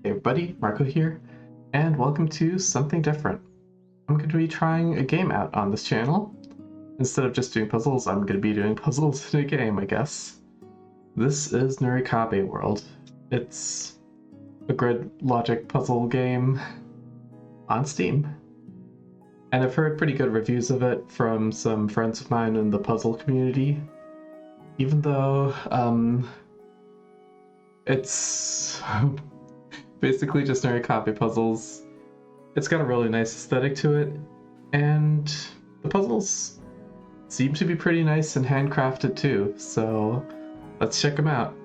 Hey everybody, Marco here, and welcome to Something Different. I'm going to be trying a game out on this channel. Instead of just doing puzzles, I'm going to be doing puzzles in a game, I guess. This is Nurikabe World. It's a grid logic puzzle game on Steam. And I've heard pretty good reviews of it from some friends of mine in the puzzle community. Even though, it's basically just Nurikabe puzzles. It's got a really nice aesthetic to it, and the puzzles seem to be pretty nice and handcrafted too, so let's check them out.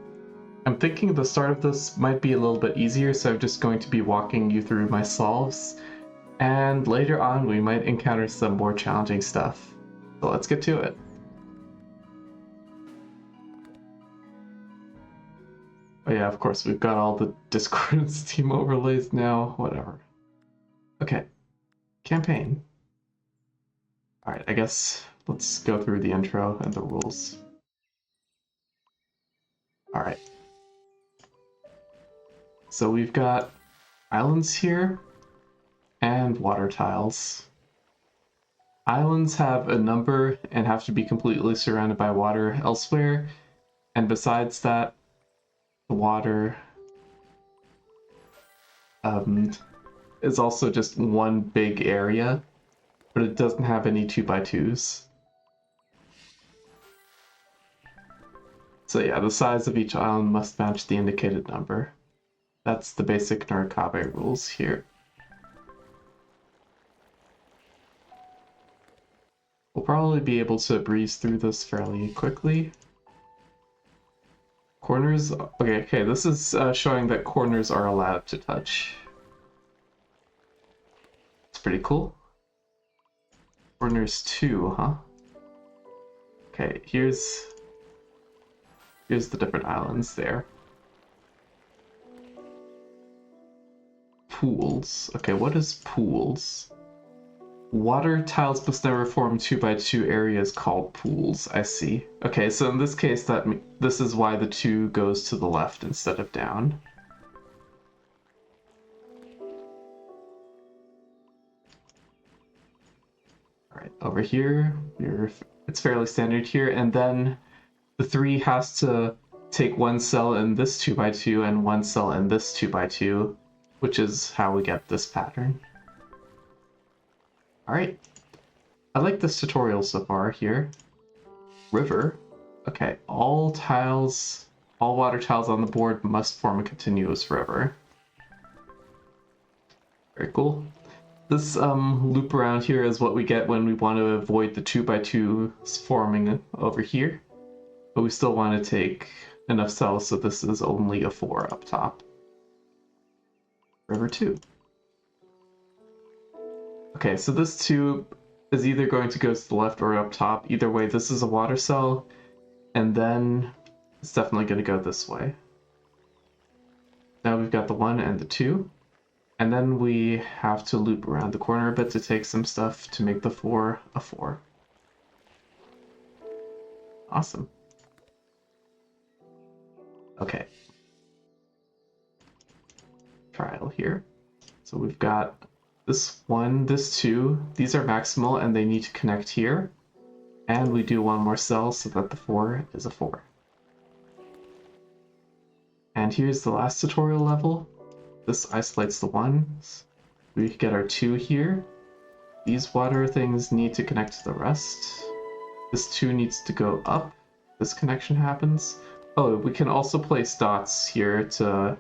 I'm thinking the start of this might be a little bit easier, so I'm just going to be walking you through my solves, and later on we might encounter some more challenging stuff. So let's get to it. Oh yeah, of course, we've got all the Discord and Steam overlays now, whatever. Okay, campaign. Alright, I guess let's go through the intro and the rules. Alright. So we've got islands here and water tiles. Islands have a number and have to be completely surrounded by water elsewhere, and besides that, the water is also just one big area, but it doesn't have any 2x2s. So yeah, the size of each island must match the indicated number. That's the basic Nurikabe rules here. We'll probably be able to breeze through this fairly quickly. Corners, okay, this is showing that corners are allowed to touch. It's pretty cool. Corners too, huh? Okay, here's the different islands there. Pools. Okay, what is pools? Water tiles must never form 2x2 areas called pools. I see. Okay, so in this case, this is why the 2 goes to the left instead of down. Alright, over here, it's fairly standard here, and then the 3 has to take one cell in this 2x2 and one cell in this 2x2, which is how we get this pattern. Alright, I like this tutorial so far here. River. Okay, all water tiles on the board must form a continuous river. Very cool. This loop around here is what we get when we want to avoid the 2x2s forming over here. But we still want to take enough cells so this is only a 4 up top. River 2. Okay, so this 2 is either going to go to the left or up top. Either way, this is a water cell, and then it's definitely going to go this way. Now we've got the 1 and the 2, and then we have to loop around the corner a bit to take some stuff to make the 4 a 4. Awesome. Okay. Trial here. So we've got this 1, this 2, these are maximal and they need to connect here. And we do one more cell so that the 4 is a 4. And here's the last tutorial level. This isolates the 1s. We get our 2 here. These water things need to connect to the rest. This 2 needs to go up. This connection happens. Oh, we can also place dots here to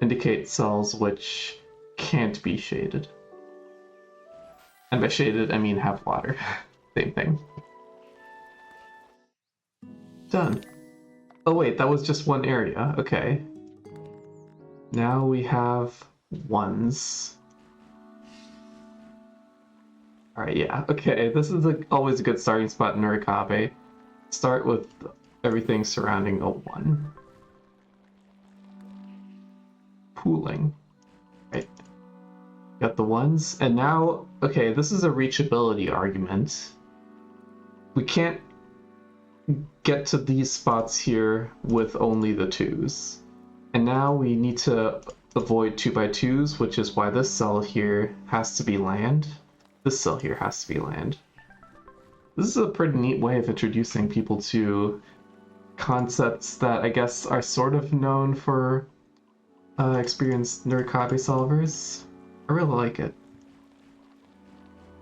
indicate cells which can't be shaded. And by shaded, I mean have water. Same thing. Done. Oh wait, that was just one area. Okay. Now we have 1s. Alright, yeah. Okay, this is always a good starting spot in Nurikabe. Start with everything surrounding a 1. Pooling. Right. Got the 1s, and now, okay, this is a reachability argument. We can't get to these spots here with only the 2s. And now we need to avoid 2x2s, which is why this cell here has to be land. This cell here has to be land. This is a pretty neat way of introducing people to concepts that I guess are sort of known for experienced Nurikabe solvers. I really like it.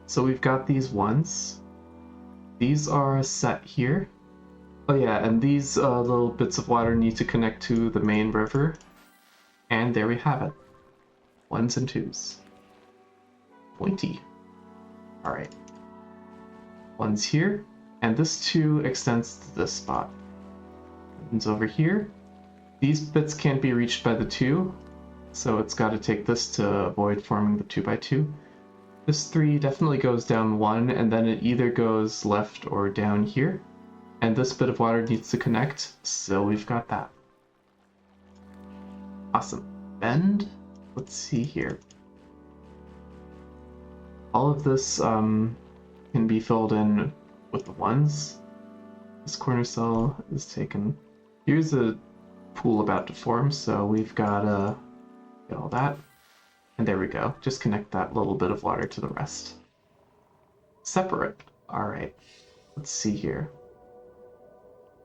So we've got these ones. These are set here. Oh yeah, and these little bits of water need to connect to the main river. And there we have it. 1s and 2s. Pointy. Alright. 1's here, and this 2 extends to this spot. It's over here. These bits can't be reached by the 2, so it's got to take this to avoid forming the 2x2. This 3 definitely goes down 1, and then it either goes left or down here. And this bit of water needs to connect, so we've got that. Awesome. Bend? Let's see here. All of this can be filled in with the 1s. This corner cell is taken. Here's a pool about to form, so we've got to get all that. And there we go. Just connect that little bit of water to the rest. Separate. Alright. Let's see here.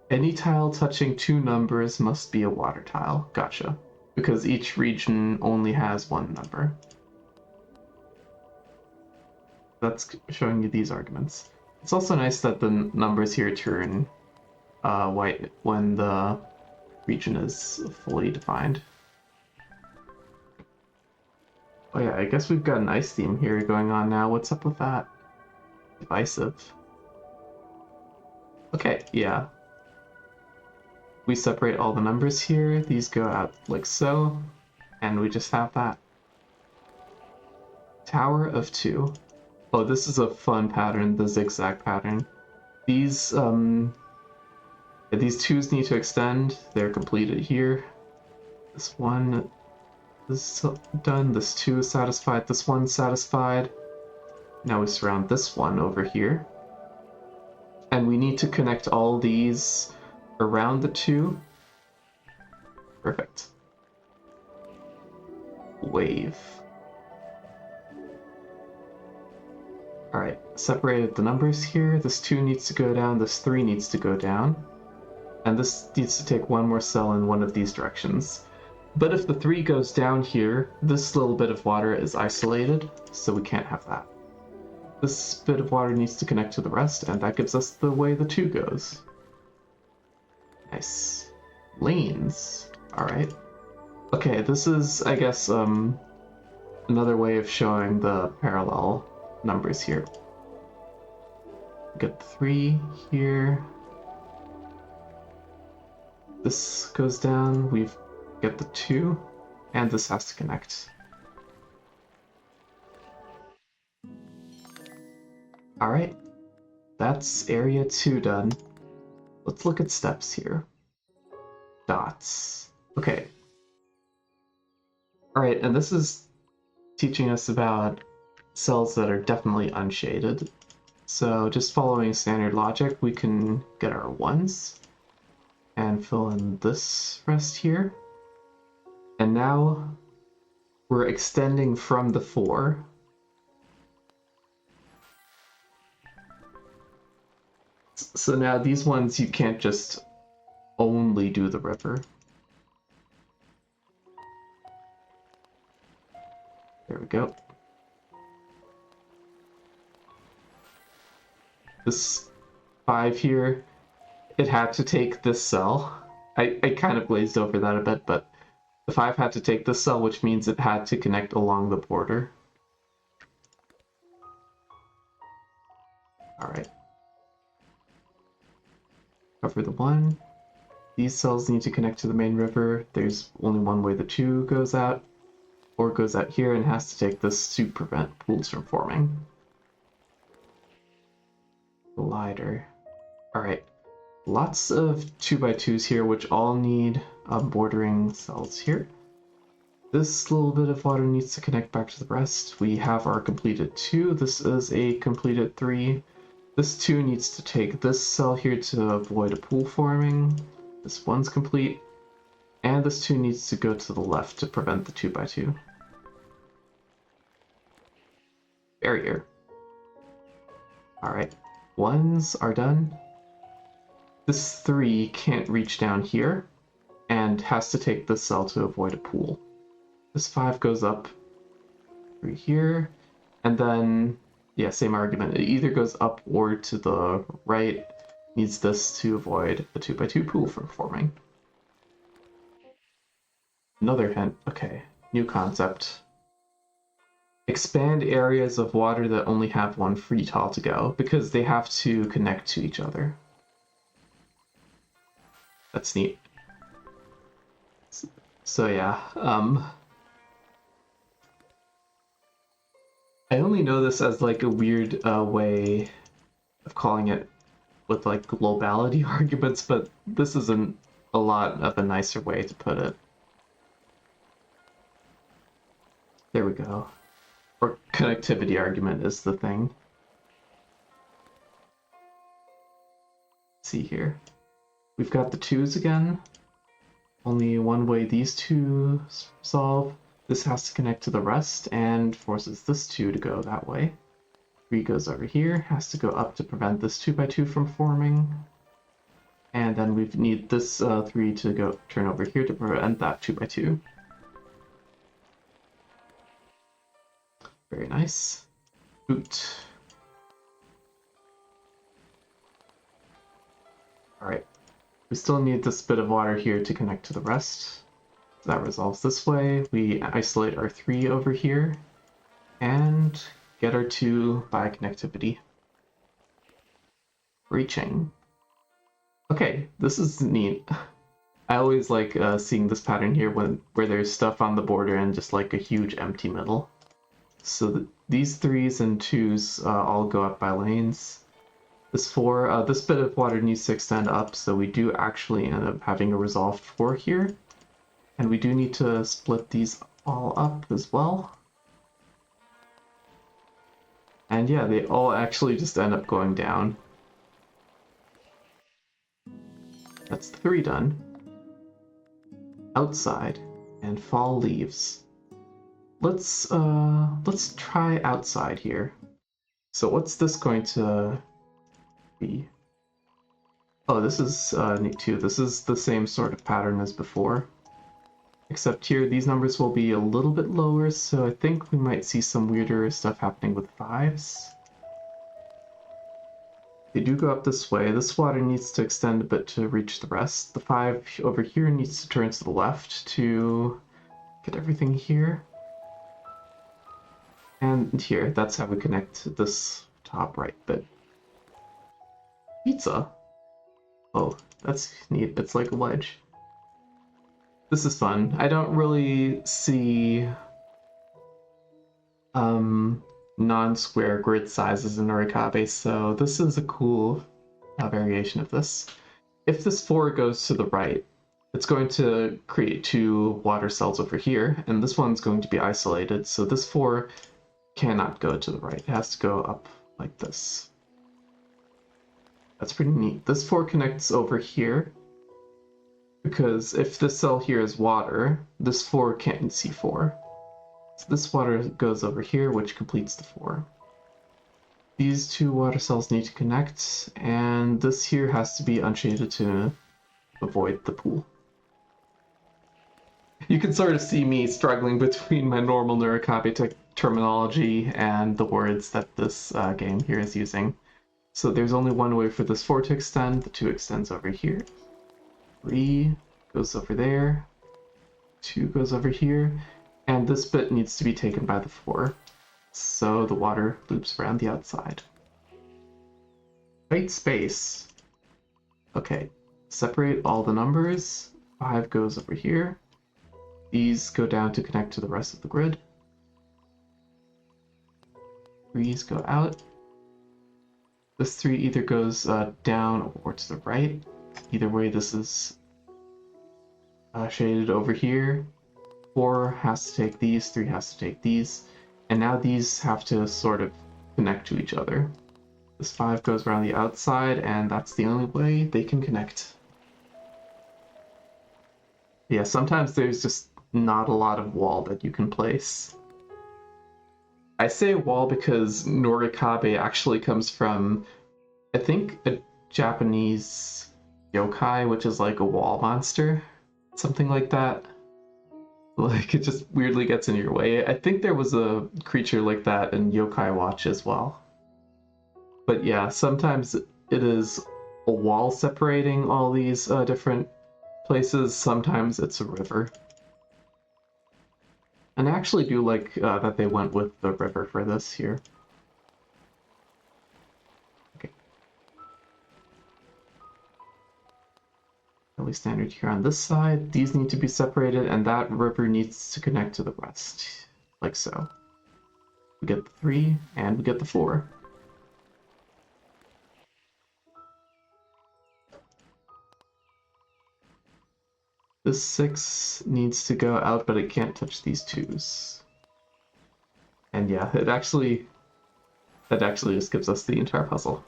Any tile touching 2 numbers must be a water tile. Gotcha. Because each region only has 1 number. That's showing you these arguments. It's also nice that the numbers here turn white when the region is fully defined. Oh yeah, I guess we've got an ice theme here going on now. What's up with that? Divisive. Okay, yeah. We separate all the numbers here. These go out like so. And we just have that. Tower of 2. Oh, this is a fun pattern, the zigzag pattern. These 2s need to extend. They're completed here. This 1 is done. This 2 is satisfied. This 1's satisfied. Now we surround this one over here. And we need to connect all these around the 2. Perfect. Wave. Alright, separated the numbers here. This 2 needs to go down, this 3 needs to go down. And this needs to take 1 more cell in one of these directions. But if the 3 goes down here, this little bit of water is isolated, so we can't have that. This bit of water needs to connect to the rest, and that gives us the way the 2 goes. Nice. Lanes. Alright. Okay, this is, I guess, another way of showing the parallel numbers here. Get 3 here. This goes down, we've got the 2, and this has to connect. Alright, that's area 2 done. Let's look at steps here. Dots. Okay. Alright, and this is teaching us about cells that are definitely unshaded. So just following standard logic, we can get our 1s and fill in this rest here. And now we're extending from the 4. So now these ones you can't just only do the river. There we go. This 5 here, it had to take this cell. I kind of glazed over that a bit, but the 5 had to take this cell, which means it had to connect along the border. Alright. Cover the 1. These cells need to connect to the main river. There's only one way the 2 goes out. 4 goes out here and has to take this to prevent pools from forming. Glider. Alright. Lots of 2x2s here, which all need bordering cells here. This little bit of water needs to connect back to the rest. We have our completed 2. This is a completed 3. This 2 needs to take this cell here to avoid a pool forming. This 1's complete. And this 2 needs to go to the left to prevent the 2x2. Barrier. Alright, 1s are done. This 3 can't reach down here, and has to take this cell to avoid a pool. This 5 goes up through here, and then, yeah, same argument. It either goes up or to the right, needs this to avoid a 2x2 pool from forming. Another hint, okay, new concept. Expand areas of water that only have one free tile to go, because they have to connect to each other. That's neat. So yeah, I only know this as like a weird way of calling it with like globality arguments, but this isn't a lot of a nicer way to put it. There we go. Or connectivity argument is the thing. Let's see here. We've got the 2s again. Only one way these 2 solve. This has to connect to the rest and forces this 2 to go that way. 3 goes over here, has to go up to prevent this 2x2 from forming. And then we need this 3 to go turn over here to prevent that 2x2. Very nice. Boot. Alright. We still need this bit of water here to connect to the rest. That resolves this way. We isolate our 3 over here and get our 2 by connectivity. Reaching. Okay, this is neat. I always like seeing this pattern here where there's stuff on the border and just like a huge empty middle. So these 3s and 2s all go up by lanes. This 4, this bit of water needs to extend up, so we do actually end up having a resolved 4 here. And we do need to split these all up as well. And yeah, they all actually just end up going down. That's 3 done. Outside and fall leaves. Let's try outside here. So what's this going to be? Oh, this is neat too. This is the same sort of pattern as before. Except here, these numbers will be a little bit lower, so I think we might see some weirder stuff happening with 5s. They do go up this way. This water needs to extend a bit to reach the rest. The 5 over here needs to turn to the left to get everything here. And here, that's how we connect this top right bit. Pizza? Oh, that's neat. It's like a wedge. This is fun. I don't really see non-square grid sizes in Nurikabe, so this is a cool variation of this. If this 4 goes to the right, it's going to create 2 water cells over here, and this one's going to be isolated, so this 4 cannot go to the right. It has to go up like this. That's pretty neat. This 4 connects over here, because if this cell here is water, this 4 can't see 4. So this water goes over here, which completes the 4. These 2 water cells need to connect, and this here has to be unshaded to avoid the pool. You can sort of see me struggling between my normal Nurikabe terminology and the words that this game here is using. So there's only one way for this 4 to extend. The 2 extends over here. 3 goes over there. 2 goes over here. And this bit needs to be taken by the 4. So the water loops around the outside. White space. Okay, separate all the numbers. 5 goes over here. These go down to connect to the rest of the grid. 3s go out. This 3 either goes down or to the right. Either way, this is shaded over here. 4 has to take these, 3 has to take these, and now these have to sort of connect to each other. This 5 goes around the outside, and that's the only way they can connect. Yeah, sometimes there's just not a lot of wall that you can place. I say wall because Nurikabe actually comes from, I think, a Japanese yokai, which is like a wall monster. Something like that. Like, it just weirdly gets in your way. I think there was a creature like that in Yokai Watch as well. But yeah, sometimes it is a wall separating all these different places. Sometimes it's a river. And I actually do like that they went with the river for this here. Okay. Fairly standard here on this side. These need to be separated, and that river needs to connect to the rest. Like so. We get the 3, and we get the 4. This 6 needs to go out, but it can't touch these 2s. And yeah, that actually just gives us the entire puzzle.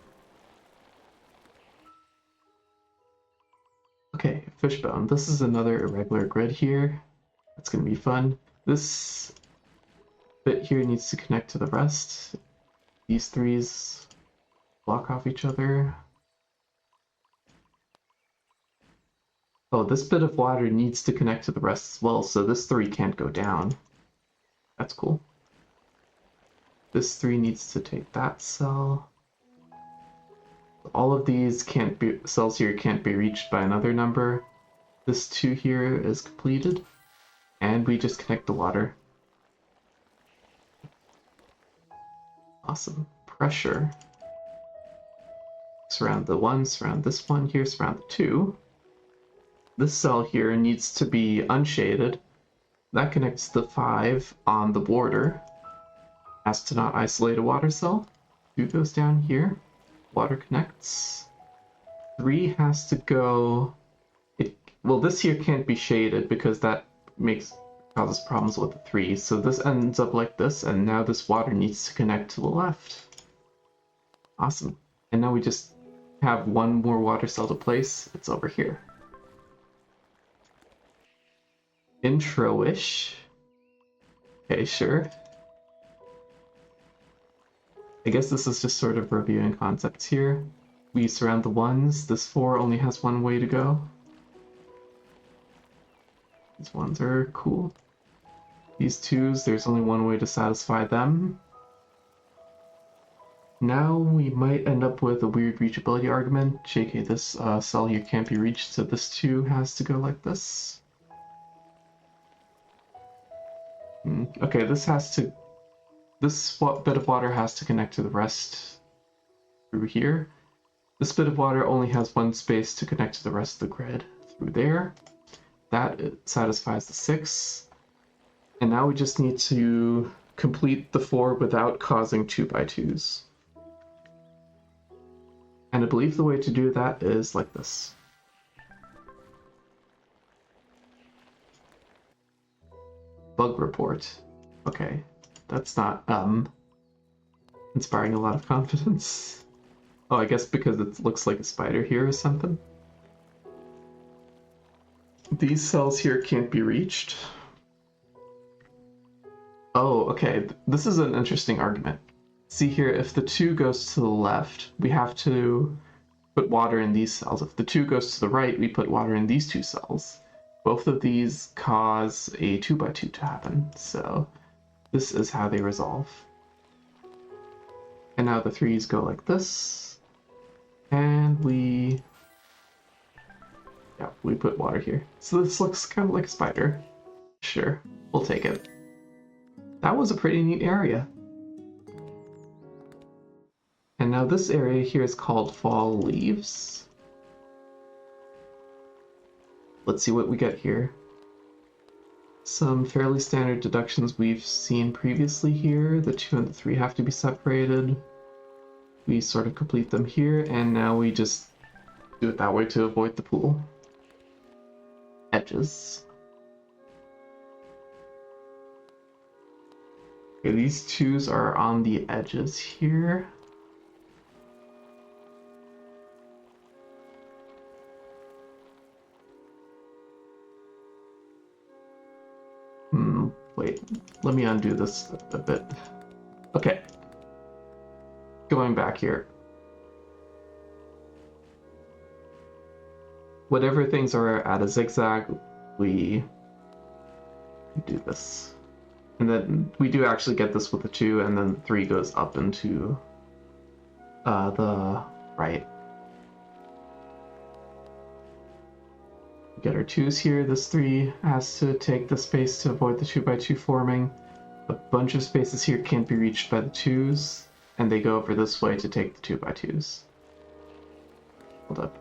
Okay, fishbone. This is another irregular grid here. That's gonna be fun. This bit here needs to connect to the rest. These 3s block off each other. Oh, this bit of water needs to connect to the rest as well, so this 3 can't go down. That's cool. This 3 needs to take that cell. All of these cells here can't be reached by another number. This 2 here is completed, and we just connect the water. Awesome. Pressure. Surround the 1, surround this one here, surround the 2. This cell here needs to be unshaded. That connects the 5 on the border. Has to not isolate a water cell. 2 goes down here. Water connects. 3 has to go... Well, this here can't be shaded because that causes problems with the 3. So this ends up like this, and now this water needs to connect to the left. Awesome. And now we just have one more water cell to place. It's over here. Intro-ish. Okay, sure. I guess this is just sort of reviewing concepts here. We surround the 1s. This 4 only has one way to go. These 1s are cool. These 2s, there's only one way to satisfy them. Now we might end up with a weird reachability argument. JK, this cell here can't be reached, so this 2 has to go like this. Okay, this bit of water has to connect to the rest through here. This bit of water only has one space to connect to the rest of the grid through there. That satisfies the 6. And now we just need to complete the 4 without causing 2x2s. And I believe the way to do that is like this. Bug report. Okay, that's not inspiring a lot of confidence. Oh, I guess because it looks like a spider here or something. These cells here can't be reached. Oh, okay, this is an interesting argument. See here, if the 2 goes to the left, we have to put water in these cells. If the 2 goes to the right, we put water in these 2 cells. Both of these cause a 2x2 to happen, so this is how they resolve. And now the 3s go like this, and we put water here. So this looks kind of like a spider. Sure, we'll take it. That was a pretty neat area. And now this area here is called Fall Leaves. Let's see what we get here. Some fairly standard deductions we've seen previously here. The 2 and the 3 have to be separated. We sort of complete them here, and now we just do it that way to avoid the pool. Edges. Okay, these 2s are on the edges here. wait, let me undo this a bit. Okay. Going back here. Whatever things are at a zigzag, we do this. And then we do actually get this with the 2, and then the 3 goes up into the right. We get our 2s here. This 3 has to take the space to avoid the 2x2 forming. A bunch of spaces here can't be reached by the 2s, and they go over this way to take the 2x2s. Hold up.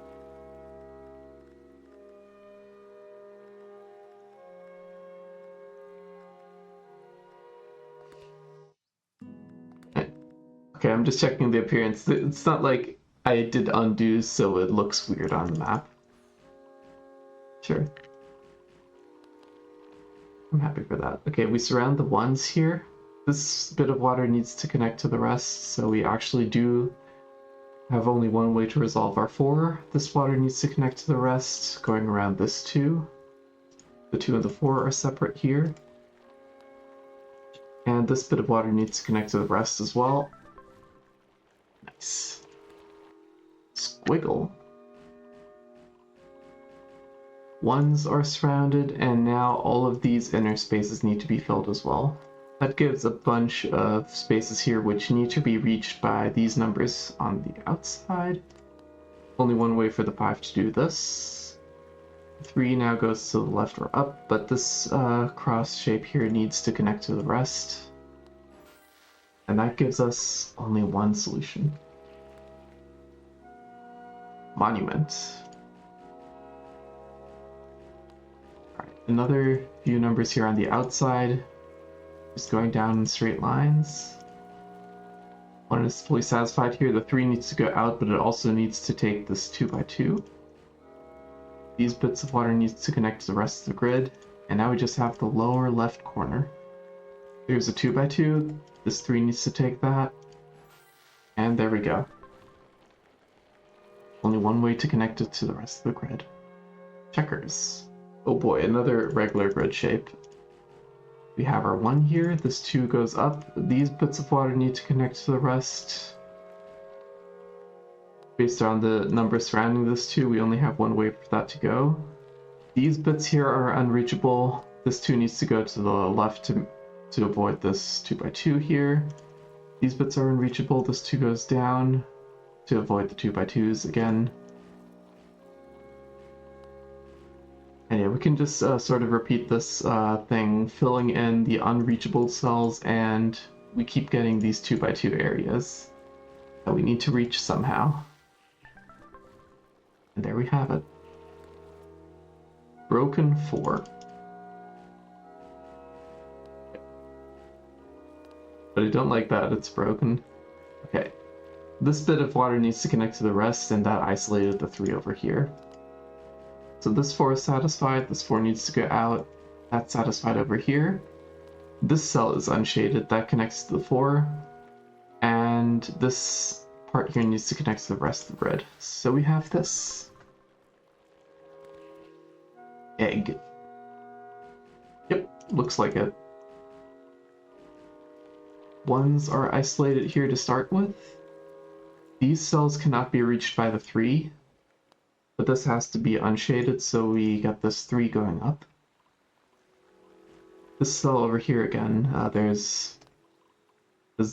Okay, I'm just checking the appearance. It's not like I did undo so it looks weird on the map. Sure. I'm happy for that. Okay, we surround the 1s here. This bit of water needs to connect to the rest, so we actually do have only one way to resolve our 4. This water needs to connect to the rest, going around this 2. The 2 and the 4 are separate here. And this bit of water needs to connect to the rest as well. Nice. Squiggle. 1s are surrounded, and now all of these inner spaces need to be filled as well. That gives a bunch of spaces here which need to be reached by these numbers on the outside. Only one way for the 5 to do this. 3 now goes to the left or up, but this cross shape here needs to connect to the rest. And that gives us only one solution. Monument. Alright, another few numbers here on the outside. Just going down in straight lines. 1 is fully satisfied here. The 3 needs to go out, but it also needs to take this 2x2. These bits of water needs to connect to the rest of the grid. And now we just have the lower left corner. There's a 2x2. This 3 needs to take that. And there we go. Only one way to connect it to the rest of the grid. Checkers. Oh boy, another regular grid shape. We have our 1 here. This 2 goes up. These bits of water need to connect to the rest. Based on the numbers surrounding this 2, we only have one way for that to go. These bits here are unreachable. This 2 needs to go to the left to avoid this 2x2 here. These bits are unreachable. This 2 goes down to avoid the 2x2s again. And yeah, we can just sort of repeat this thing, filling in the unreachable cells, and we keep getting these 2x2 areas that we need to reach somehow. And there we have it. Broken 4. But I don't like that it's broken. Okay. This bit of water needs to connect to the rest, and that isolated the 3 over here. So this 4 is satisfied, this 4 needs to go out, that's satisfied over here. This cell is unshaded, that connects to the 4. And this part here needs to connect to the rest of the grid. So we have this. Egg. Yep, looks like it. 1s are isolated here to start with. These cells cannot be reached by the 3, but this has to be unshaded, so we get this 3 going up. This cell over here again, there's a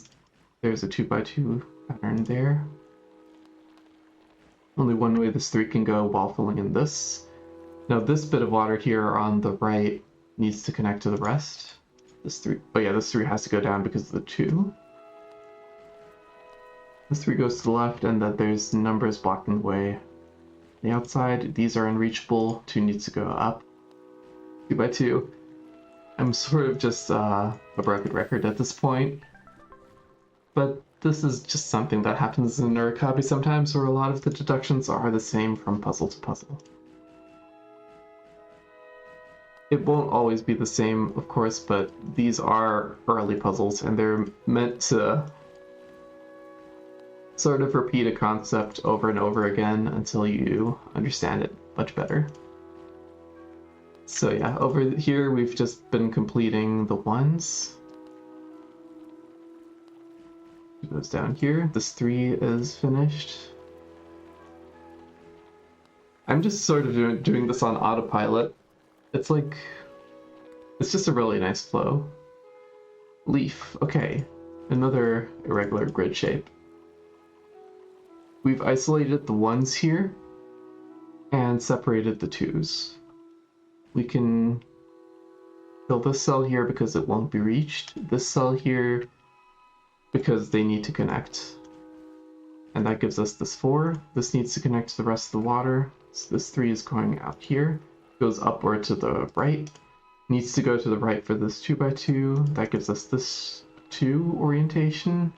2x2 pattern there. Only one way this 3 can go while filling in this. Now this bit of water here on the right needs to connect to the rest. This 3, oh yeah, this 3 has to go down because of the 2. This 3 goes to the left, and then there's numbers blocking the way. On the outside, these are unreachable. 2 needs to go up. 2x2. I'm sort of just a broken record at this point. But this is just something that happens in Nurikabe sometimes, where a lot of the deductions are the same from puzzle to puzzle. It won't always be the same, of course, but these are early puzzles, and they're meant to sort of repeat a concept over and over again until you understand it much better. So yeah, over here we've just been completing the ones. It goes down here. This 3 is finished. I'm just sort of doing this on autopilot. It's like, it's just a really nice flow. Leaf, okay. Another irregular grid shape. We've isolated the 1s here and separated the 2s. We can fill this cell here because it won't be reached. This cell here because they need to connect. And that gives us this 4. This needs to connect to the rest of the water. So this 3 is going out here. Goes upward to the right. Needs to go to the right for this 2x2. That gives us this 2 orientation.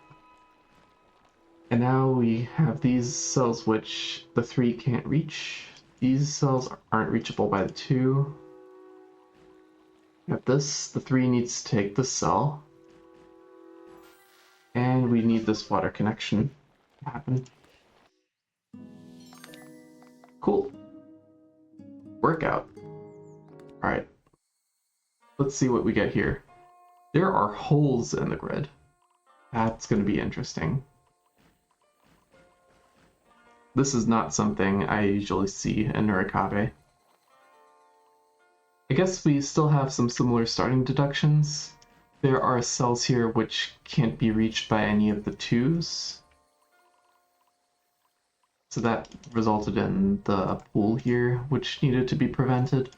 And now we have these cells which the 3 can't reach. These cells aren't reachable by the 2. We have this. The 3 needs to take this cell. And we need this water connection to happen. Cool. Workout. Alright. Let's see what we get here. There are holes in the grid. That's going to be interesting. This is not something I usually see in Nurikabe. I guess we still have some similar starting deductions. There are cells here which can't be reached by any of the 2s. So that resulted in the pool here, which needed to be prevented.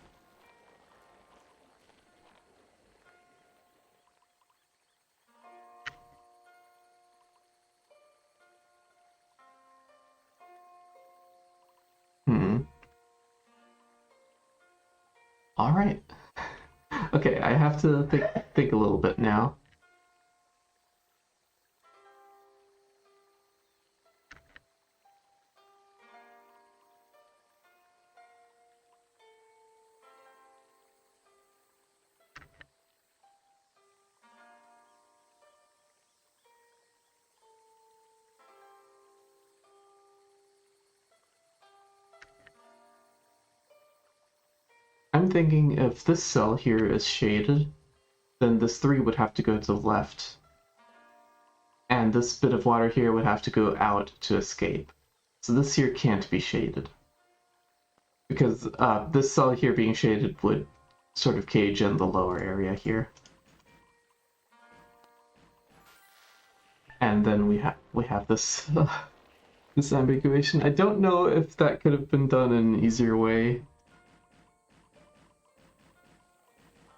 All right. Okay, I have to think a little bit now. I'm thinking if this cell here is shaded, then this 3 would have to go to the left. And this bit of water here would have to go out to escape. So this here can't be shaded. Because this cell here being shaded would sort of cage in the lower area here. And then we have this this ambiguation. I don't know if that could have been done in an easier way.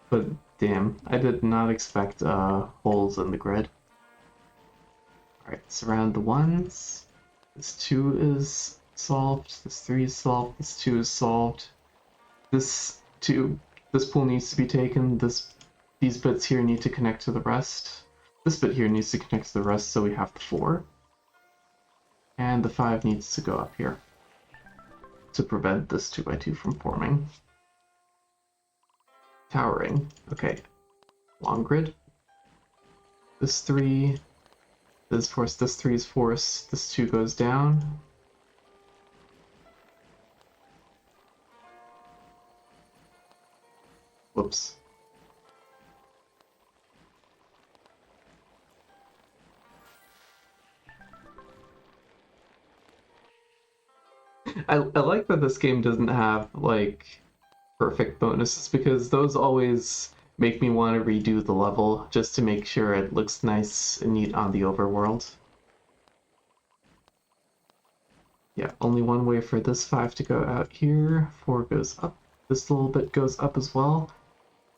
But damn, I did not expect holes in the grid. Alright, surround the 1s. This 2 is solved, this 3 is solved, this 2 is solved. This pool needs to be taken, these bits here need to connect to the rest. This bit here needs to connect to the rest, so we have the 4. And the 5 needs to go up here to prevent this 2x2 from forming. Towering. Okay. Long grid. This 3 is force, this 3 is force, this 2 goes down. Whoops. I like that this game doesn't have, like, perfect bonuses, because those always make me want to redo the level just to make sure it looks nice and neat on the overworld. Yeah, only one way for this 5 to go out here. 4 goes up. This little bit goes up as well.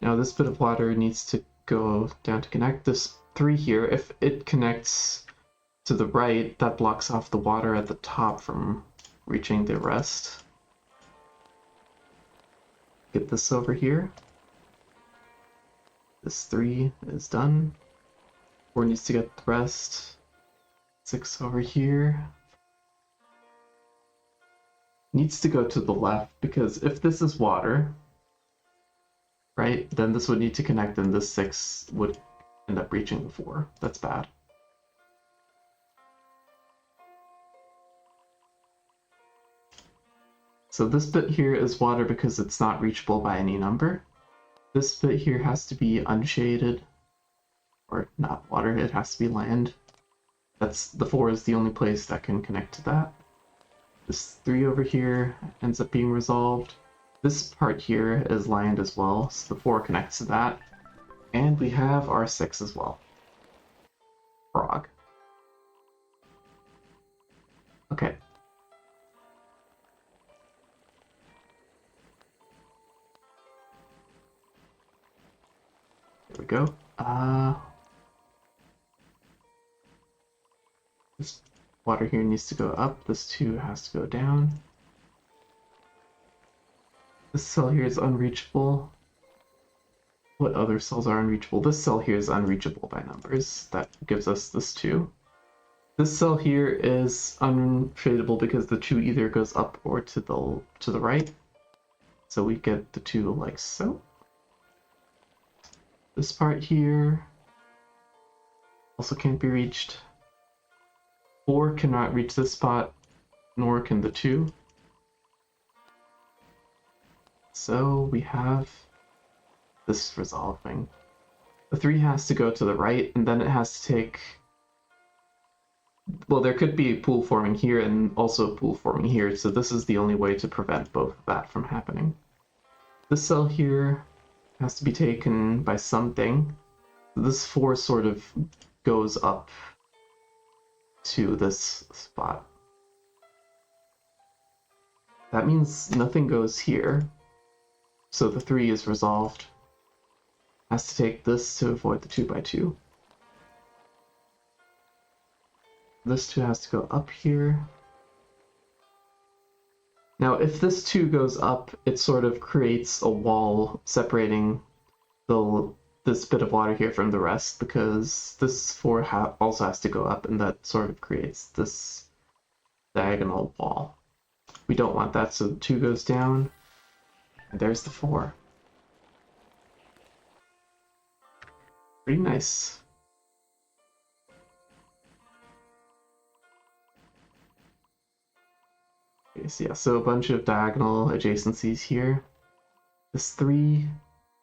Now this bit of water needs to go down to connect. This 3 here, if it connects to the right, that blocks off the water at the top from reaching the rest. Get this over here. This 3 is done. 4 needs to get the rest. 6 over here. Needs to go to the left, because if this is water, right, then this would need to connect and this 6 would end up reaching the 4. That's bad. So this bit here is water because it's not reachable by any number. This bit here has to be unshaded, or not water, it has to be land. That's the 4 is the only place that can connect to that. This 3 over here ends up being resolved. This part here is land as well, so the 4 connects to that. And we have our 6 as well. Frog. Okay. There we go. This water here needs to go up. This 2 has to go down. This cell here is unreachable. What other cells are unreachable? This cell here is unreachable by numbers. That gives us this 2. This cell here is unshadable because the 2 either goes up or to the right. So we get the 2 like so. This part here also can't be reached. 4 cannot reach this spot, nor can the 2. So we have this resolving. The 3 has to go to the right, and then it has to take... Well, there could be a pool forming here and also a pool forming here, so this is the only way to prevent both of that from happening. This cell here has to be taken by something. This 4 sort of goes up to this spot. That means nothing goes here, so the 3 is resolved. Has to take this to avoid the 2x2. This 2 has to go up here. Now, if this 2 goes up, it sort of creates a wall separating this bit of water here from the rest, because this 4 also has to go up, and that sort of creates this diagonal wall. We don't want that, so the 2 goes down, and there's the 4. Pretty nice. Okay, so yeah, so a bunch of diagonal adjacencies here. This 3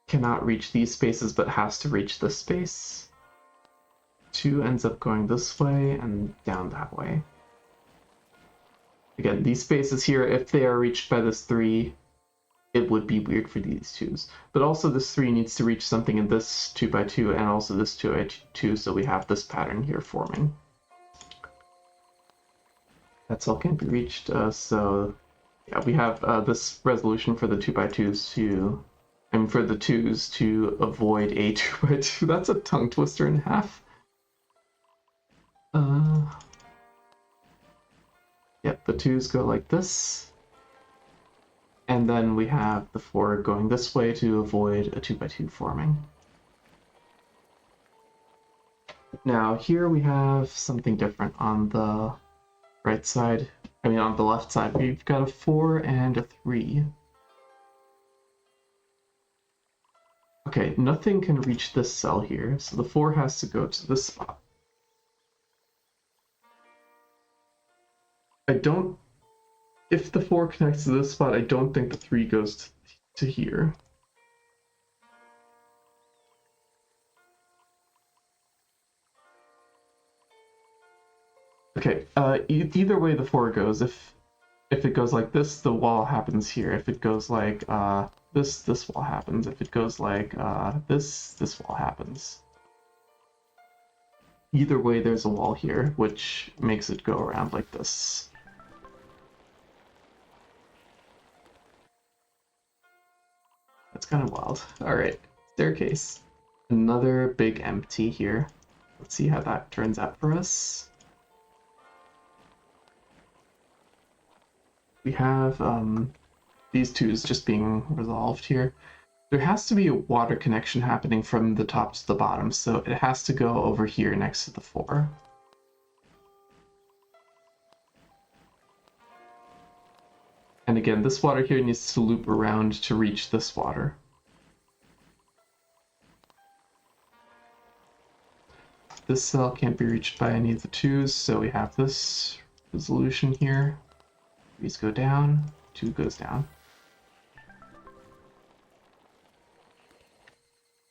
cannot reach these spaces, but has to reach this space. 2 ends up going this way and down that way. Again, these spaces here, if they are reached by this 3, it would be weird for these 2s. But also this 3 needs to reach something in this 2x2 and also this 2x2, so we have this pattern here forming. That cell can't be reached, so yeah, we have this resolution for the 2x2s to, and for the 2s to avoid a 2x2. That's a tongue twister and a half. Yep, the 2s go like this. And then we have the 4 going this way to avoid a 2x2 forming. Now here we have something different on the right side. I mean on the left side, we've got a 4 and a 3. Okay, nothing can reach this cell here, so the 4 has to go to this spot. If the 4 connects to this spot, I don't think the 3 goes to here. Okay, either way the 4 goes, if it goes like this, the wall happens here. If it goes like this wall happens. If it goes like this wall happens. Either way there's a wall here, which makes it go around like this. That's kind of wild. Alright, staircase. Another big empty here. Let's see how that turns out for us. We have these 2s just being resolved here. There has to be a water connection happening from the top to the bottom, so it has to go over here next to the 4. And again, this water here needs to loop around to reach this water. This cell can't be reached by any of the 2s, so we have this resolution here. These go down. 2 goes down.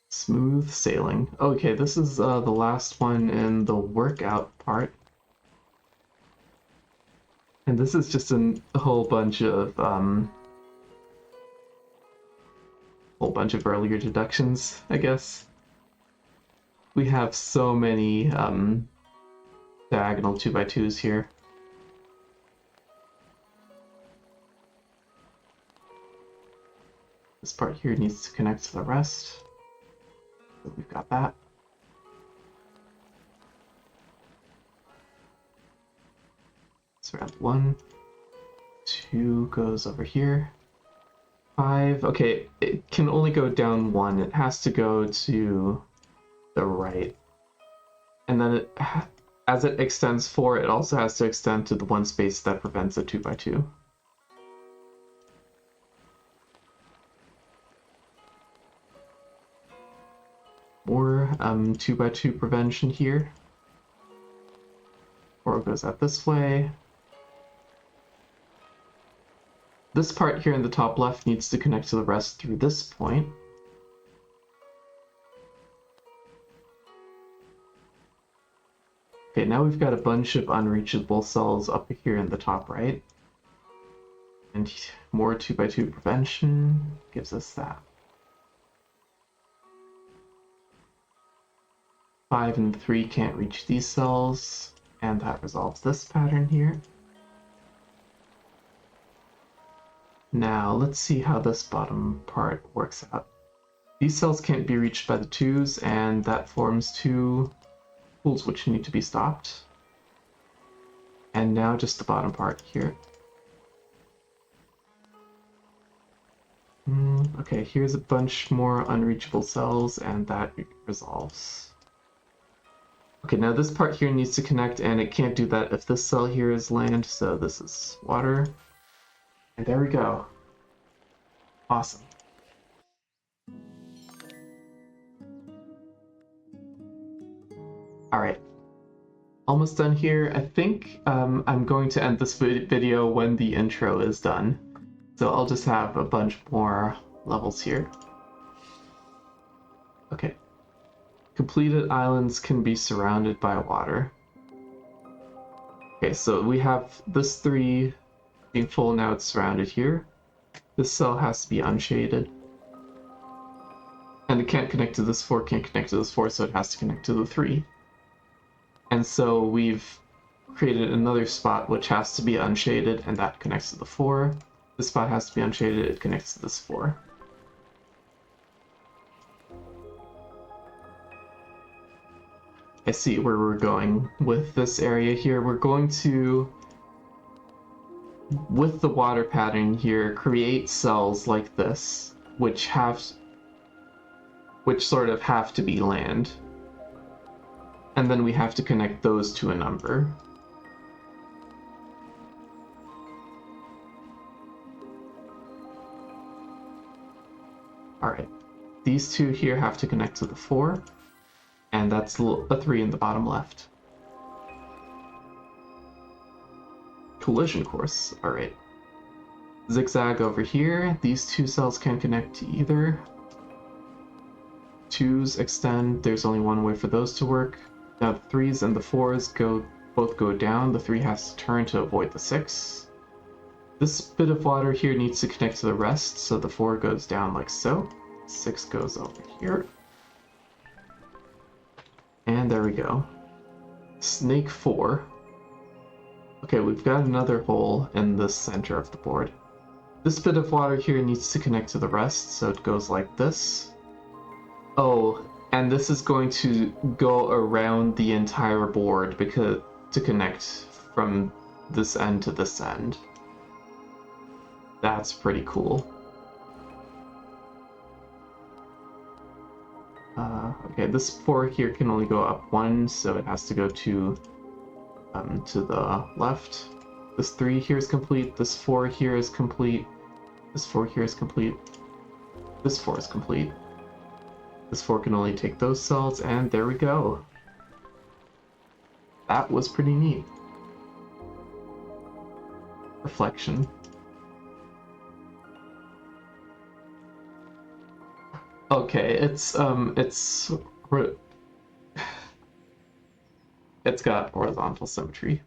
Smooth sailing. Okay, this is the last one in the workout part. And this is just a whole bunch of earlier deductions, I guess. We have so many diagonal 2x2s here. This part here needs to connect to the rest. So we've got that. So round 1, 2 goes over here. 5, okay, it can only go down 1. It has to go to the right. And then as it extends 4, it also has to extend to the one space that prevents a 2x2. More 2x2 prevention here. 4 goes out this way. This part here in the top left needs to connect to the rest through this point. Okay, now we've got a bunch of unreachable cells up here in the top right. And more 2x2 prevention gives us that. 5 and 3 can't reach these cells, and that resolves this pattern here. Now, let's see how this bottom part works out. These cells can't be reached by the 2s, and that forms 2 pools which need to be stopped. And now just the bottom part here. Okay, here's a bunch more unreachable cells, and that resolves. Okay, now this part here needs to connect, and it can't do that if this cell here is land, so this is water. And there we go. Awesome. Alright. Almost done here. I think I'm going to end this video when the intro is done. So I'll just have a bunch more levels here. Okay. Completed islands can be surrounded by water. Okay, so we have this 3 being full, now it's surrounded here. This cell has to be unshaded. And it can't connect to this 4, can't connect to this 4, so it has to connect to the 3. And so we've created another spot which has to be unshaded, and that connects to the 4. This spot has to be unshaded, it connects to this 4. I see where we're going with this area here. We're going to, with the water pattern here, create cells like this, which sort of have to be land. And then we have to connect those to a number. Alright, these 2 here have to connect to the 4. And that's a 3 in the bottom left. Collision course, alright. Zigzag over here, these 2 cells can connect to either. 2s extend, there's only one way for those to work. Now the 3s and the 4s both go down, the 3 has to turn to avoid the 6. This bit of water here needs to connect to the rest, so the 4 goes down like so. 6 goes over here. And there we go. Snake 4. Okay, we've got another hole in the center of the board. This bit of water here needs to connect to the rest, so it goes like this. Oh, and this is going to go around the entire board to connect from this end to this end. That's pretty cool. Okay, this 4 here can only go up 1, so it has to go to the left. This 3 here is complete, this 4 here is complete, this 4 here is complete, this 4 is complete. This 4 can only take those cells, and there we go. That was pretty neat. Reflection. Okay, it's got horizontal symmetry.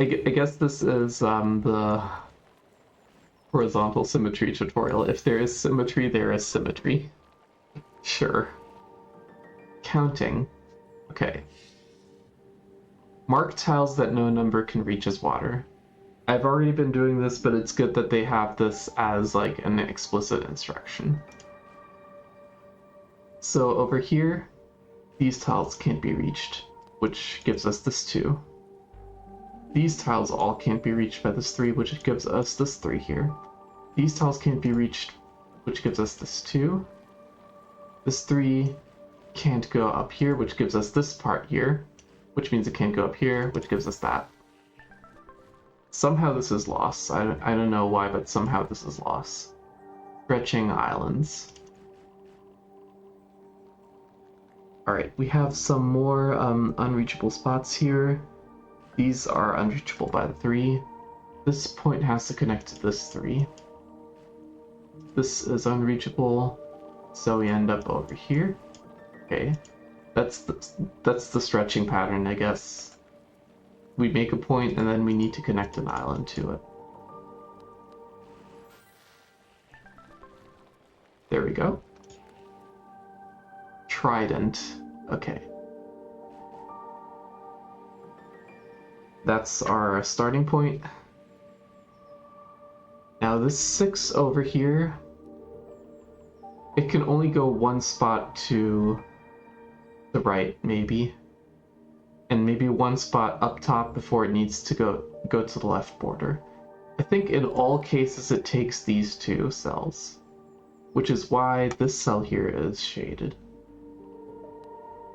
I guess this is the horizontal symmetry tutorial. If there is symmetry, there is symmetry. Sure. Counting. Okay. Mark tiles that no number can reach as water. I've already been doing this, but it's good that they have this as like an explicit instruction. So over here, these tiles can't be reached, which gives us this 2. These tiles all can't be reached by this 3, which gives us this 3 here. These tiles can't be reached, which gives us this 2. This 3 can't go up here, which gives us this part here, which means it can't go up here, which gives us that. Somehow this is lost. I don't know why, but somehow this is lost. Stretching islands. Alright, we have some more unreachable spots here. These are unreachable by the 3. This point has to connect to this 3. This is unreachable, so we end up over here. Okay, that's the stretching pattern, I guess. We make a point and then we need to connect an island to it. There we go. Trident. Okay. That's our starting point. Now this 6 over here, it can only go one spot to the right, maybe. And maybe one spot up top before it needs to go to the left border. I think in all cases it takes these 2 cells, which is why this cell here is shaded.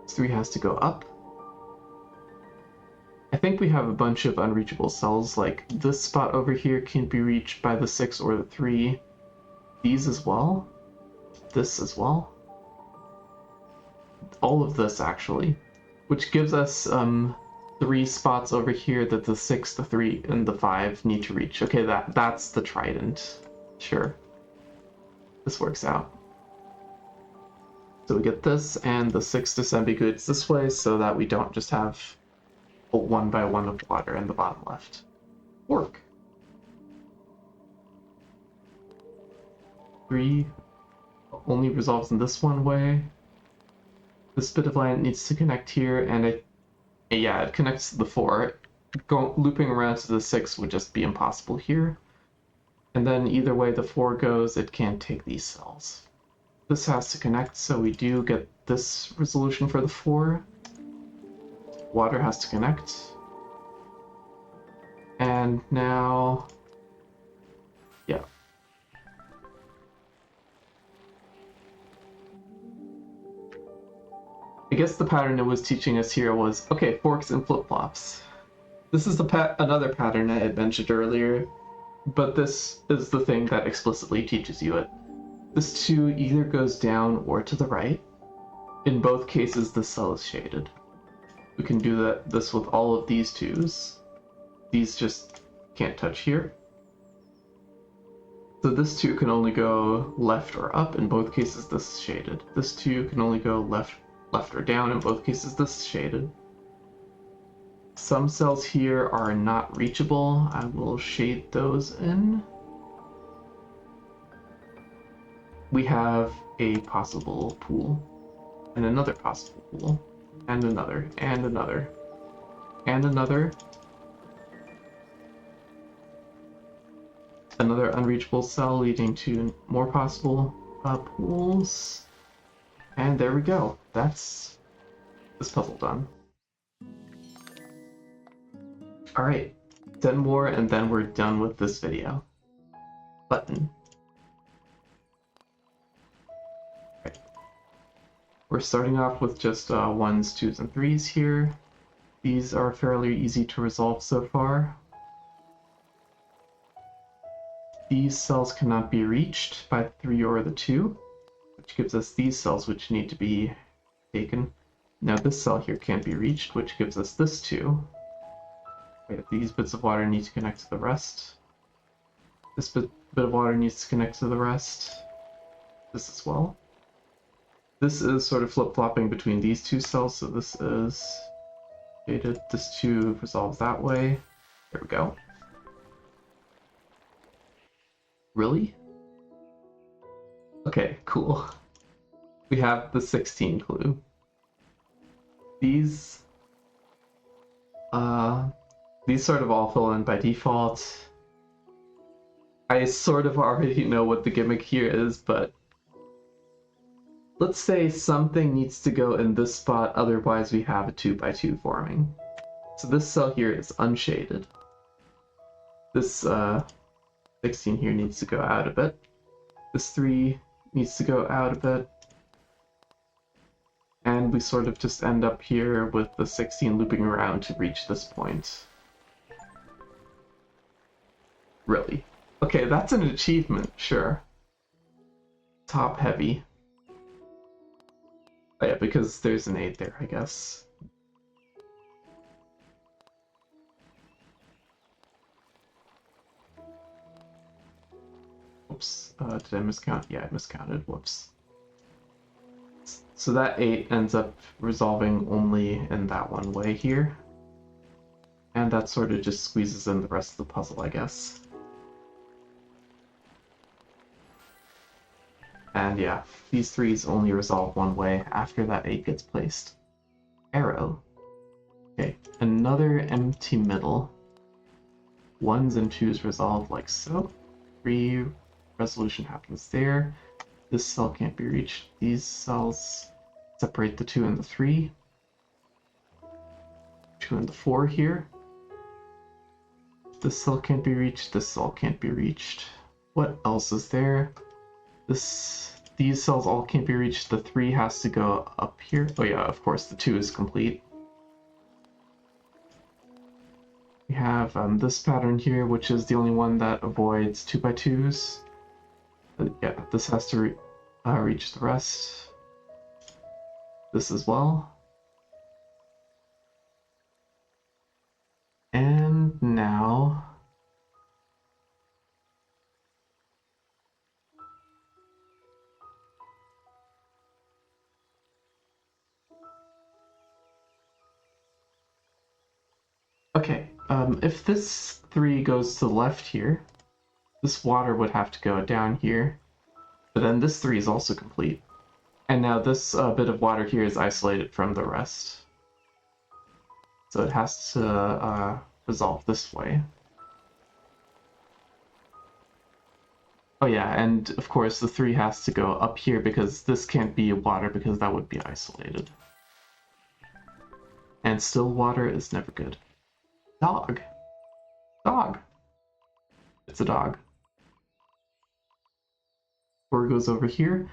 This 3 has to go up. I think we have a bunch of unreachable cells, like this spot over here can't be reached by the 6 or the 3. These as well. This as well. All of this, actually. Which gives us 3 spots over here that the 6, the 3, and the 5 need to reach. Okay, that's the trident. Sure. This works out. So we get this, and the 6 disambiguates this way so that we don't just have a 1 by 1 of water in the bottom left. Work. 3 only resolves in this one way. This bit of land needs to connect here, and it connects to the 4. Looping around to the 6 would just be impossible here. And then either way the 4 goes, it can't take these cells. This has to connect, so we do get this resolution for the 4. Water has to connect. And now, yeah. I guess the pattern it was teaching us here was, okay, forks and flip-flops. This is another pattern I had mentioned earlier, but this is the thing that explicitly teaches you it. This 2 either goes down or to the right. In both cases, the cell is shaded. We can do this with all of these 2s. These just can't touch here. So this 2 can only go left or up. In both cases, this is shaded. This 2 can only go left or down. In both cases, this is shaded. Some cells here are not reachable. I will shade those in. We have a possible pool, and another possible pool, and another, and another, and another. Another unreachable cell leading to more possible pools. And there we go. That's this puzzle done. Alright, 10 more and then we're done with this video. Button. Right. We're starting off with just 1s, 2s, and 3s here. These are fairly easy to resolve so far. These cells cannot be reached by the 3 or the 2, which gives us these cells which need to be taken. Now this cell here can't be reached, which gives us this 2. Wait, these bits of water need to connect to the rest. This bit of water needs to connect to the rest. This as well. This is sort of flip-flopping between these 2 cells, so this is shaded. This 2 resolves that way. There we go. Really? Okay, cool. We have the 16 clue. These sort of all fill in by default. I sort of already know what the gimmick here is, but let's say something needs to go in this spot, otherwise we have a 2x2 forming. So this cell here is unshaded. This 16 here needs to go out a bit. This 3 needs to go out a bit. And we sort of just end up here with the 16 looping around to reach this point. Really? Okay, that's an achievement, sure. Top heavy. Oh yeah, because there's an 8 there, I guess. Oops, did I miscount? Yeah, I miscounted, whoops. So that 8 ends up resolving only in that one way here. And that sort of just squeezes in the rest of the puzzle, I guess. And yeah, these 3s only resolve one way after that 8 gets placed. Arrow. Okay, another empty middle. 1s and 2s resolve like so. 3 resolution happens there. This cell can't be reached. These cells separate the 2 and the 3. 2 and the 4 here. This cell can't be reached. This cell can't be reached. What else is there? These cells all can't be reached. The 3 has to go up here. Oh yeah, of course, the 2 is complete. We have this pattern here, which is the only one that avoids 2x2s. Yeah, this has to reach the rest. This as well. And now... Okay, if this 3 goes to the left here, this water would have to go down here, but then this 3 is also complete. And now this bit of water here is isolated from the rest. So it has to resolve this way. Oh yeah, and of course the 3 has to go up here because this can't be water because that would be isolated. And still water is never good. Dog. Dog. It's a dog. 4 goes over here.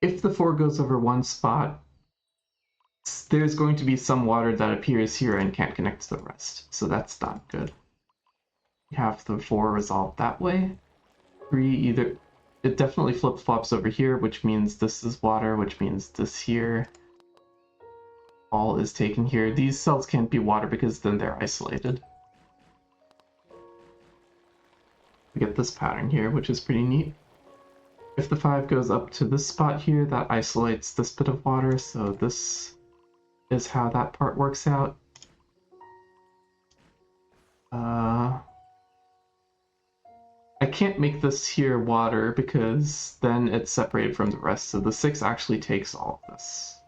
If the 4 goes over one spot, there's going to be some water that appears here and can't connect to the rest. So that's not good. You have the 4 resolved that way. 3 either... It definitely flip-flops over here, which means this is water, which means this here. All is taken here. These cells can't be water because then they're isolated. We get this pattern here, which is pretty neat. If the 5 goes up to this spot here, that isolates this bit of water, so this is how that part works out. I can't make this here water because then it's separated from the rest, so the 6 actually takes all of this.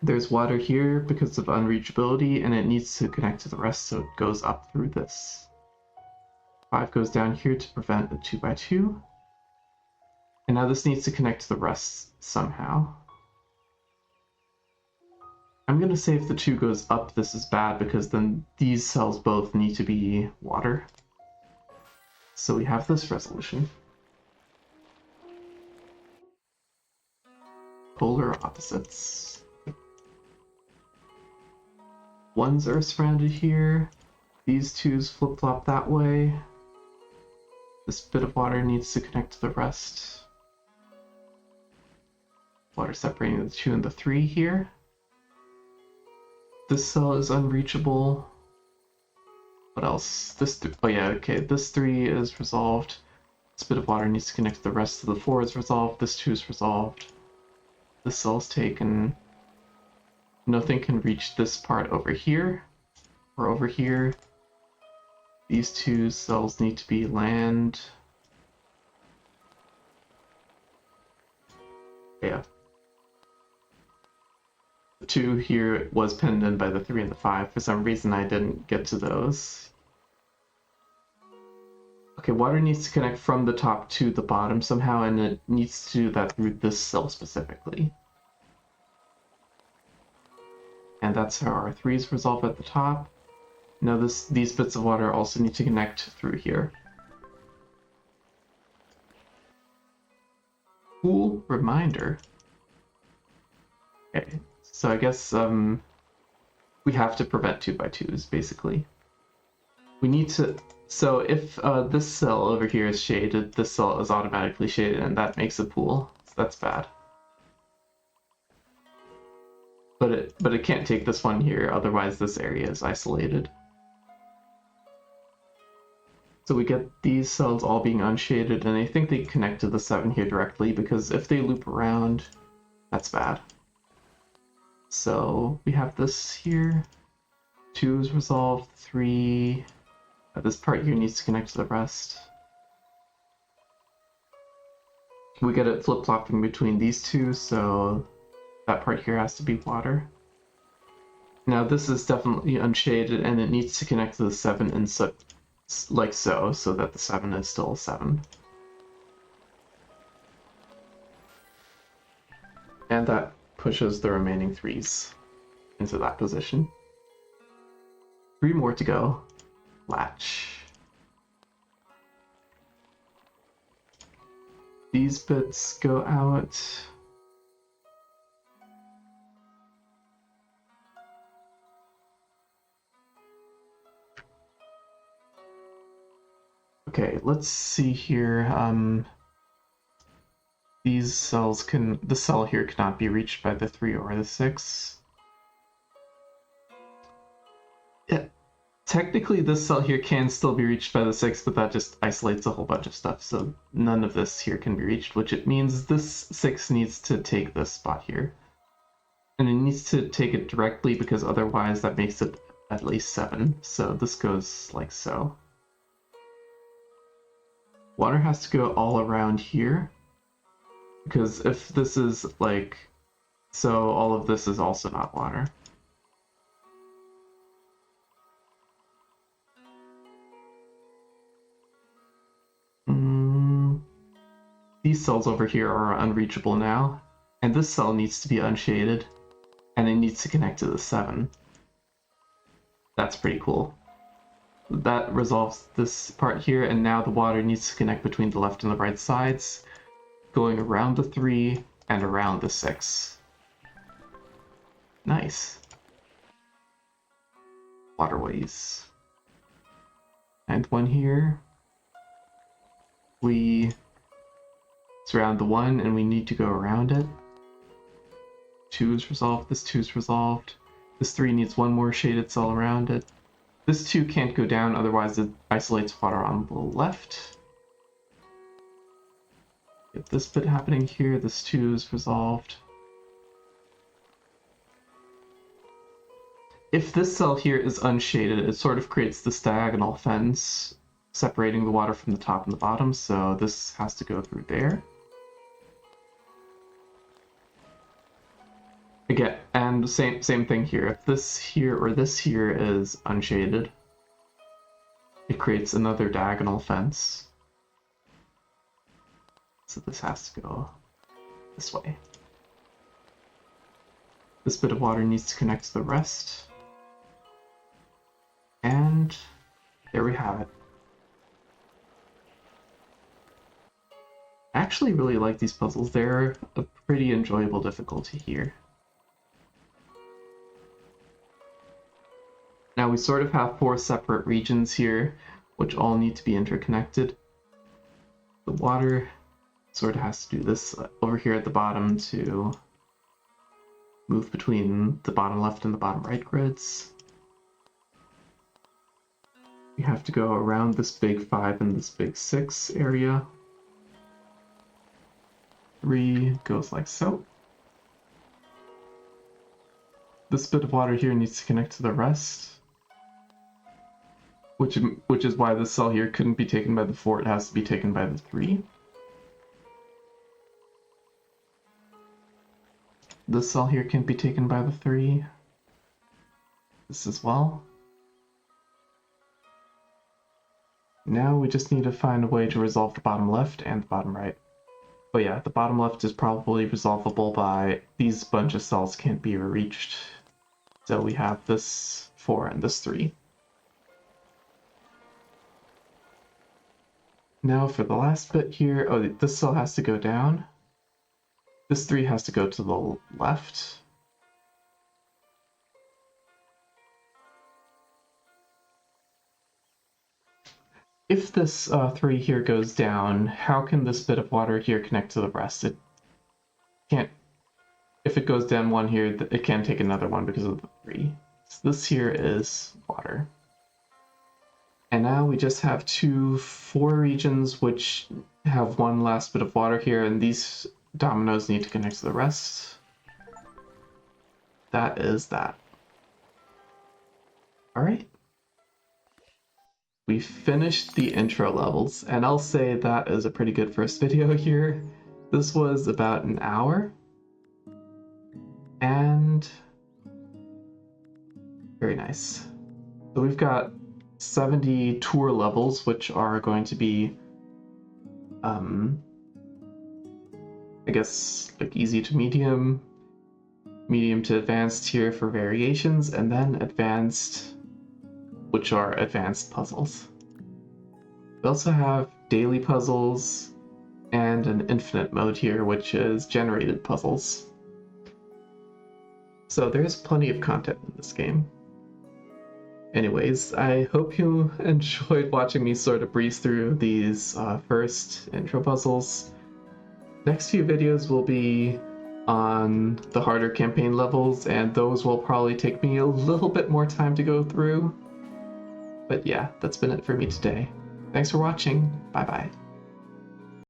There's water here because of unreachability, and it needs to connect to the rest, so it goes up through this. 5 goes down here to prevent a 2x2. And now this needs to connect to the rest somehow. I'm going to say if the 2 goes up, this is bad, because then these cells both need to be water. So we have this resolution. Polar opposites. 1s are surrounded here. These 2s flip-flop that way. This bit of water needs to connect to the rest. water separating the 2 and the 3 here. This cell is unreachable. What else? Oh yeah, okay, this 3 is resolved. This bit of water needs to connect to the rest of the 4 is resolved. This 2 is resolved. This cell's taken. Nothing can reach this part over here or over here. These 2 cells need to be land. Yeah. The 2 here was pinned in by the 3 and the 5. For some reason I didn't get to those. Okay, water needs to connect from the top to the bottom somehow, and it needs to do that through this cell specifically. And that's how our 3s resolve at the top. Now these bits of water also need to connect through here. Cool reminder. Okay, so I guess we have to prevent 2x2s basically. We need to, so if this cell over here is shaded, this cell is automatically shaded, and that makes a pool. So that's bad. But it can't take this one here, otherwise this area is isolated. So we get these cells all being unshaded, and I think they connect to the 7 here directly, because if they loop around, that's bad. So we have this here. 2 is resolved, 3... this part here needs to connect to the rest. We get it flip-flopping between these 2, so that part here has to be water. Now this is definitely unshaded, and it needs to connect to the 7 and like so that the 7 is still a 7. And that pushes the remaining 3s into that position. 3 more to go. Latch. These bits go out. Okay, let's see here. These cells the cell here cannot be reached by the 3 or the 6. Yeah, technically this cell here can still be reached by the 6, but that just isolates a whole bunch of stuff, so none of this here can be reached, which it means this 6 needs to take this spot here. And it needs to take it directly, because otherwise that makes it at least 7, so this goes like so. Water has to go all around here, because if this is like so, all of this is also not water. These cells over here are unreachable now, and this cell needs to be unshaded, and it needs to connect to the 7. That's pretty cool. That resolves this part here, and now the water needs to connect between the left and the right sides, going around the 3 and around the 6. Nice. Waterways. And one here. We surround the 1, and we need to go around it. 2 is resolved, this 2 is resolved. This 3 needs 1 more shaded cell around it. This 2 can't go down, otherwise it isolates water on the left. Get this bit happening here, this 2 is resolved. If this cell here is unshaded, it sort of creates this diagonal fence separating the water from the top and the bottom, so this has to go through there. Again, and same thing here. If this here or this here is unshaded, it creates another diagonal fence. So this has to go this way. This bit of water needs to connect to the rest. And there we have it. I actually really like these puzzles. They're a pretty enjoyable difficulty here. Now we sort of have 4 separate regions here, which all need to be interconnected. The water sort of has to do this over here at the bottom to move between the bottom left and the bottom right grids. We have to go around this big 5 and this big 6 area. 3 goes like so. This bit of water here needs to connect to the rest, which is why this cell here couldn't be taken by the 4, it has to be taken by the 3. This cell here can't be taken by the 3. This as well. Now we just need to find a way to resolve the bottom left and the bottom right. Oh yeah, the bottom left is probably resolvable by these bunch of cells can't be reached. So we have this 4 and this 3. Now for the last bit here, oh, this cell has to go down. This 3 has to go to the left. If this 3 here goes down, how can this bit of water here connect to the rest? It can't. If it goes down one here, it can't take another one because of the 3. So this here is water. And now we just have 4 regions which have one last bit of water here, and these dominoes need to connect to the rest. That is that. Alright. We finished the intro levels, and I'll say that is a pretty good first video here. This was about an hour. And very nice. So we've got 70 tour levels, which are going to be, I guess, like easy to medium, medium to advanced here for variations, and then advanced, which are advanced puzzles. We also have daily puzzles and an infinite mode here, which is generated puzzles. So there's plenty of content in this game. Anyways, I hope you enjoyed watching me sort of breeze through these first intro puzzles. Next few videos will be on the harder campaign levels, and those will probably take me a little bit more time to go through. But yeah, that's been it for me today. Thanks for watching. Bye bye.